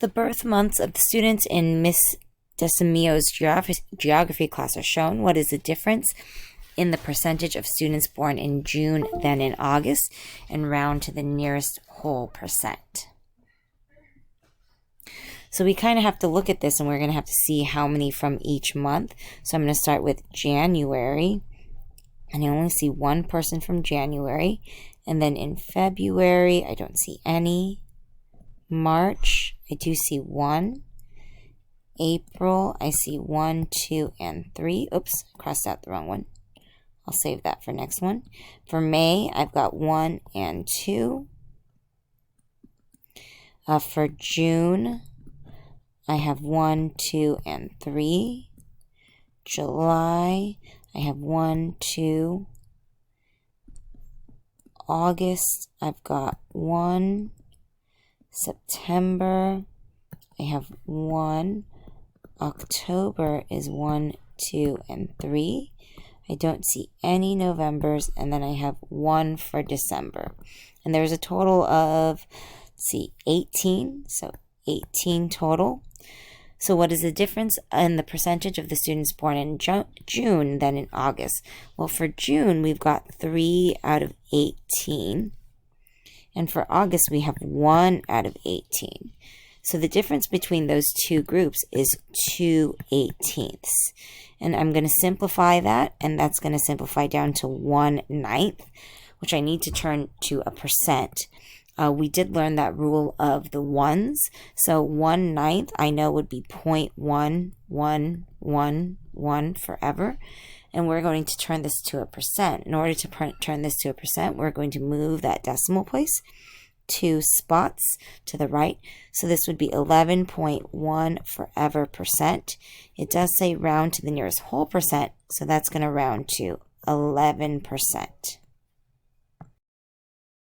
The birth months of the students in Miss Decimio's geography class are shown. What is the difference in the percentage of students born in June than in August? And round to the nearest whole percent. So we kind of have to look at this, and we're going to have to see how many from each month. So I'm going to start with January, and I only see one person from January. And then in February, I don't see any. March, I do see one. April, I see 1, 2, and 3. Oops, crossed out the wrong one. I'll save that for next one. For May, I've got 1 and 2. For June, I have 1, 2, and 3. July, I have 1, 2. August, I've got 1. September, I have 1. October is 1, 2, and 3. I don't see any Novembers, and then I have 1 for December. And there's a total of, let's see, 18. So 18 total. So what is the difference in the percentage of the students born in June than in August? Well, for June, we've got 3 out of 18. And for August, we have 1 out of 18. So the difference between those two groups is 2/18. And I'm going to simplify that, and that's going to simplify down to 1/9, which I need to turn to a percent. We did learn that rule of the ones. So 1/9 I know would be 0.1111 forever. And we're going to turn this to a percent. In order to turn this to a percent, we're going to move that decimal place 2 spots to the right. So this would be 11.1 forever percent. It does say round to the nearest whole percent, so that's going to round to 11%.